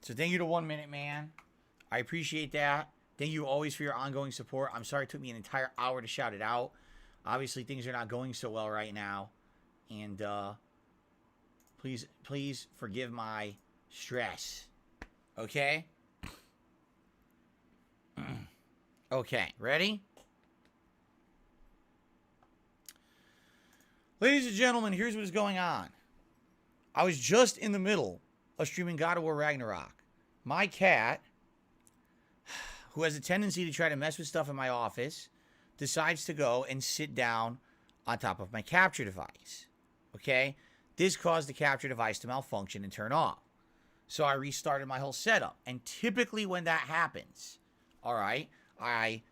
So thank you to 1 Minute Man. I appreciate that. Thank you always for your ongoing support. I'm sorry it took me an entire hour to shout it out. Obviously, things are not going so well right now. And please forgive my stress. Okay? Okay, ready? Ladies and gentlemen, here's what is going on. I was just in the middle of streaming God of War Ragnarok. My cat, who has a tendency to try to mess with stuff in my office, decides to go and sit down on top of my capture device. Okay? This caused the capture device to malfunction and turn off. So I restarted my whole setup. And typically when that happens, all right, I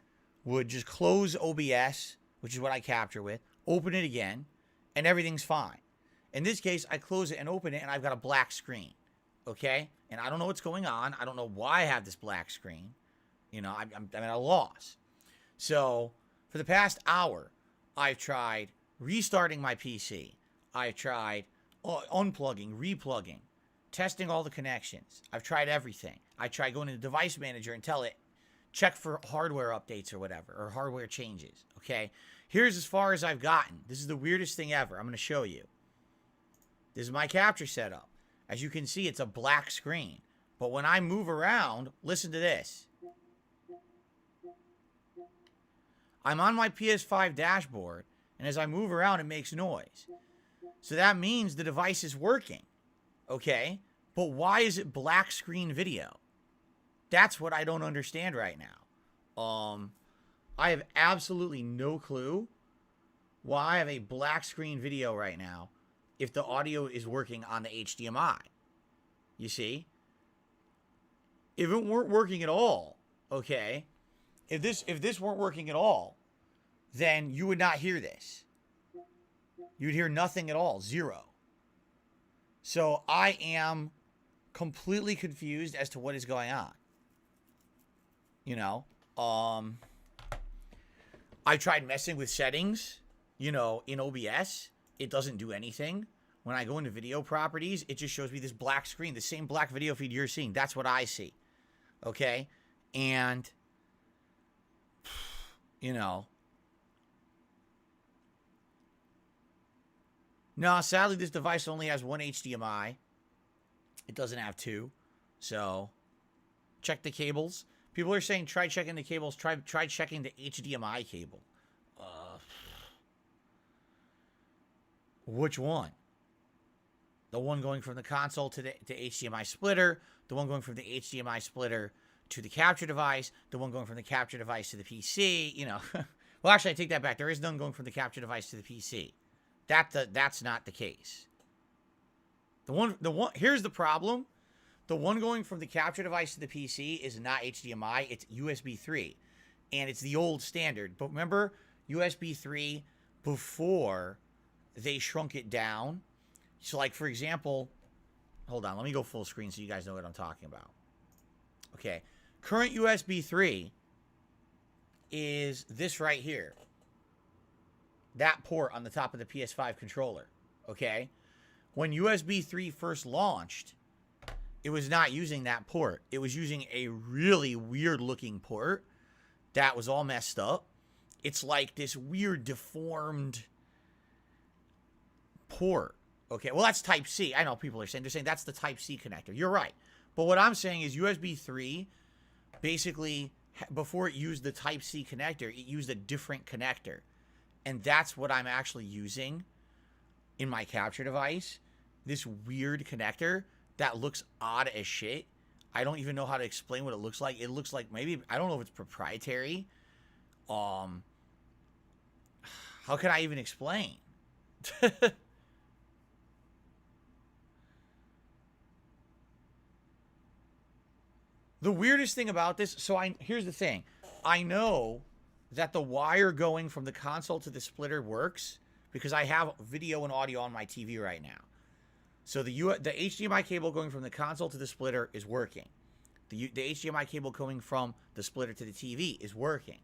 would just close OBS, which is what I capture with, open it again, and everything's fine. In this case, I close it and open it, and I've got a black screen. Okay? And I don't know what's going on. I don't know why I have this black screen. You know, I'm at a loss. So for the past hour, I've tried restarting my PC. I've tried unplugging, replugging, testing all the connections. I've tried everything. I tried going to the device manager and tell it, check for hardware updates or whatever, or hardware changes. Okay? Here's as far as I've gotten. This is the weirdest thing ever. I'm going to show you. This is my capture setup. As you can see, it's a black screen. But when I move around, listen to this. I'm on my PS5 dashboard, and as I move around, it makes noise. So that means the device is working. Okay? But why is it black screen video? That's what I don't understand right now. I have absolutely no clue why I have a black screen video right now if the audio is working on the HDMI. You see? If it weren't working at all, okay, if this weren't working at all, then you would not hear this. You would hear nothing at all, zero. So I am completely confused as to what is going on. You know, I tried messing with settings, you know, in OBS. It doesn't do anything. When I go into video properties, it just shows me this black screen, the same black video feed you're seeing. That's what I see. Okay? And, you know. No, sadly, this device only has one HDMI. It doesn't have two. So, check the cables. People are saying try checking the cables. Try checking the HDMI cable. Which one? The one going from the console to the HDMI splitter. The one going from the HDMI splitter to the capture device. The one going from the capture device to the PC. You know. Well, actually, I take that back. There is none going from the capture device to the PC. That's not the case. The one. Here's the problem. The one going from the capture device to the PC is not HDMI. It's USB 3. And it's the old standard. But remember, USB 3 before they shrunk it down. So, like, for example, hold on. Let me go full screen so you guys know what I'm talking about. Okay. Current USB 3 is this right here. That port on the top of the PS5 controller. Okay. When USB 3 first launched, it was not using that port. It was using a really weird looking port that was all messed up. It's like this weird deformed port. Okay, well, that's Type-C. I know people are saying, they're saying that's the Type-C connector. You're right. But what I'm saying is USB 3, basically, before it used the Type-C connector, it used a different connector. And that's what I'm actually using in my capture device. This weird connector that looks odd as shit. I don't even know how to explain what it looks like. It looks like maybe, I don't know if it's proprietary. How can I even explain? The weirdest thing about this, so here's the thing. I know that the wire going from the console to the splitter works because I have video and audio on my TV right now. So the HDMI cable going from the console to the splitter is working. The HDMI cable going from the splitter to the TV is working.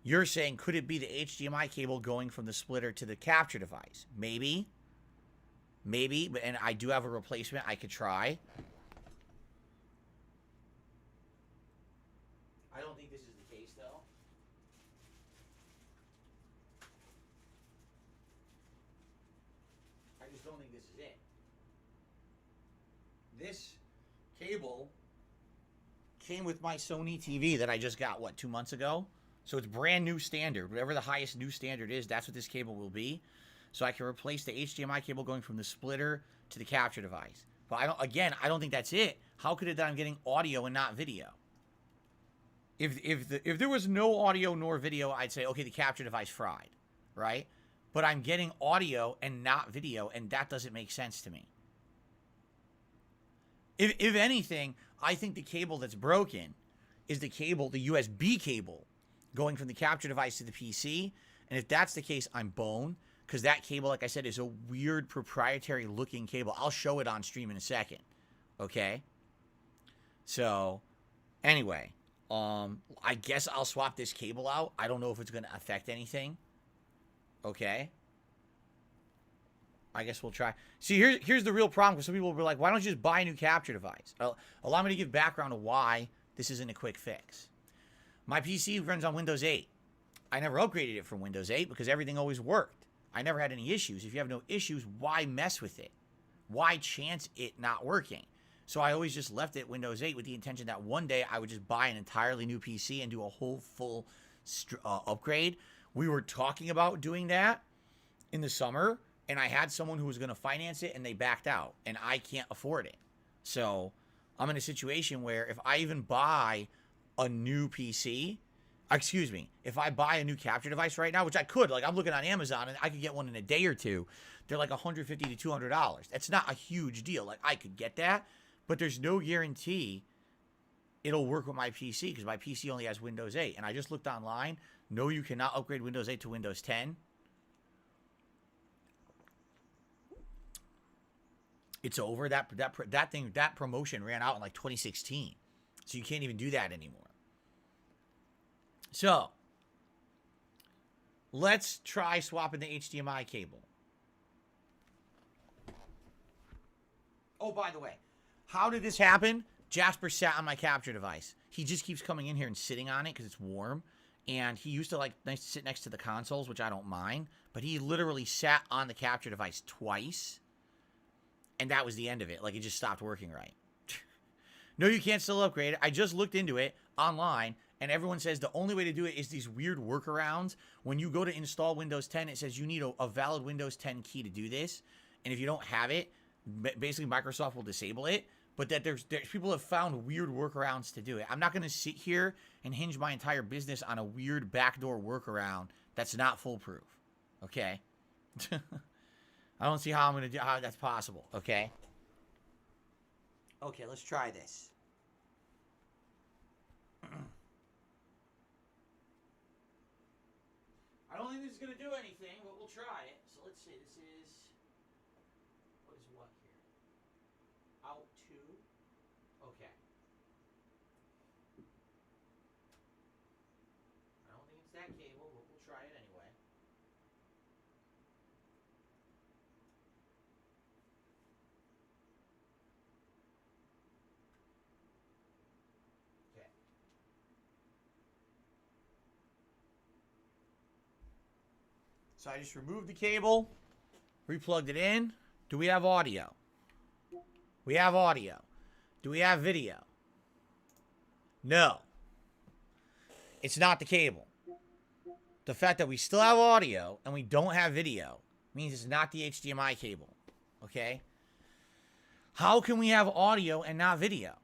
You're saying, could it be the HDMI cable going from the splitter to the capture device? Maybe. Maybe, and I do have a replacement I could try. this cable came with my Sony TV that I just got, what, 2 months ago? So it's brand new standard. Whatever the highest new standard is, that's what this cable will be. So I can replace the HDMI cable going from the splitter to the capture device. But I don't think that's it. How could it that I'm getting audio and not video? If there was no audio nor video, I'd say, okay, the capture device fried, right? But I'm getting audio and not video, and that doesn't make sense to me. If anything, I think the cable that's broken is the USB cable going from the capture device to the PC. And if that's the case, I'm boned, because that cable, like I said, is a weird proprietary looking cable. I'll show it on stream in a second. Okay? So, anyway, I guess I'll swap this cable out. I don't know if it's going to affect anything. Okay? I guess we'll try. See, here's the real problem, because some people will be like, why don't you just buy a new capture device? Allow me to give background of why this isn't a quick fix. My PC runs on Windows 8. I never upgraded it from Windows 8 because everything always worked. I never had any issues. If you have no issues, why mess with it? Why chance it not working? So I always just left it Windows 8 with the intention that one day I would just buy an entirely new PC and do a whole full upgrade. We were talking about doing that in the summer, and I had someone who was going to finance it, and they backed out, and I can't afford it. So I'm in a situation where if I even buy a new PC, if I buy a new capture device right now, which I could, like I'm looking on Amazon and I could get one in a day or two, they're like $150 to $200. That's not a huge deal. Like I could get that, but there's no guarantee it'll work with my PC because my PC only has Windows 8. And I just looked online. No, you cannot upgrade Windows 8 to Windows 10. It's over. That promotion ran out in like 2016. So you can't even do that anymore. So, let's try swapping the HDMI cable. Oh, by the way, how did this happen? Jasper sat on my capture device. He just keeps coming in here and sitting on it because it's warm. And he used to like sit next to the consoles, which I don't mind. But he literally sat on the capture device twice. And that was the end of it. Like, it just stopped working right. No, you can't still upgrade it. I just looked into it online. And everyone says the only way to do it is these weird workarounds. When you go to install Windows 10, it says you need a valid Windows 10 key to do this. And if you don't have it, basically Microsoft will disable it. But that there's people have found weird workarounds to do it. I'm not going to sit here and hinge my entire business on a weird backdoor workaround that's not foolproof. Okay? I don't see how that's possible. Okay? Okay, let's try this. I don't think this is going to do anything, but we'll try it. So let's see. This is... What is what here? Out 2. Okay. I don't think it's that cable, but we'll try it anyway. Okay. So I just removed the cable, replugged it in. Do we have audio? We have audio. Do we have video? No. It's not the cable. The fact that we still have audio and we don't have video means it's not the HDMI cable. Okay? How can we have audio and not video?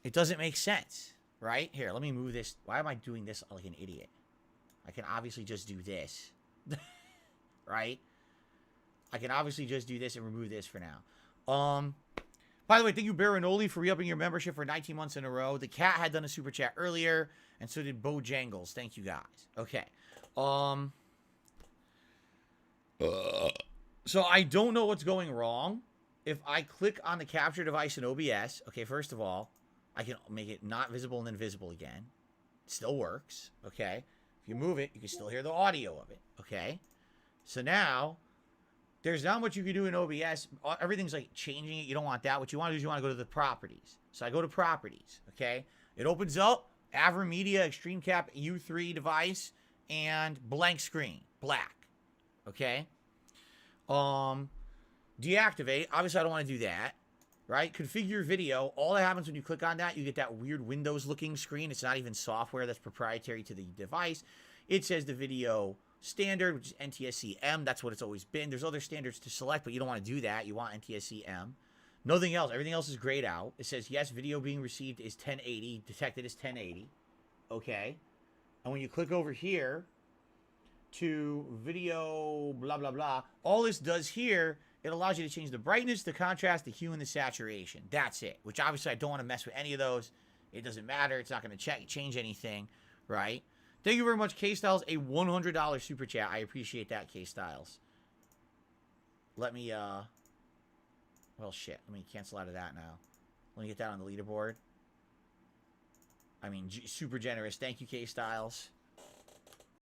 It doesn't make sense, right? Here, let me move this. Why am I doing this like an idiot? I can obviously just do this. Right? I can obviously just do this and remove this for now. By the way, thank you, Baronoli, for re-upping your membership for 19 months in a row. The cat had done a super chat earlier, and so did Bojangles. Thank you, guys. Okay. So I don't know what's going wrong. If I click on the capture device in OBS, okay, first of all, I can make it not visible and then visible again. It still works, okay? If you move it, you can still hear the audio of it, okay? So now, there's not much you can do in OBS. Everything's like changing it. You don't want that. What you want to do is you want to go to the properties. So I go to properties, okay? It opens up AverMedia Extreme Cap U3 device and blank screen, black, okay? Deactivate. Obviously, I don't want to do that. right? Configure video. All that happens when you click on that, you get that weird Windows-looking screen. It's not even software that's proprietary to the device. It says the video standard, which is NTSC-M. That's what it's always been. There's other standards to select, but you don't want to do that. You want NTSC-M. Nothing else. Everything else is grayed out. It says, yes, video being received is 1080. Detected is 1080. Okay. And when you click over here to video blah, blah, blah, all this does here, it allows you to change the brightness, the contrast, the hue, and the saturation. That's it. Which obviously I don't want to mess with any of those. It doesn't matter. It's not going to change anything, right? Thank you very much, K-Styles. A $100 super chat. I appreciate that, K-Styles. Let me, well, shit. Let me cancel out of that now. Let me get that on the leaderboard. I mean, super generous. Thank you, K-Styles.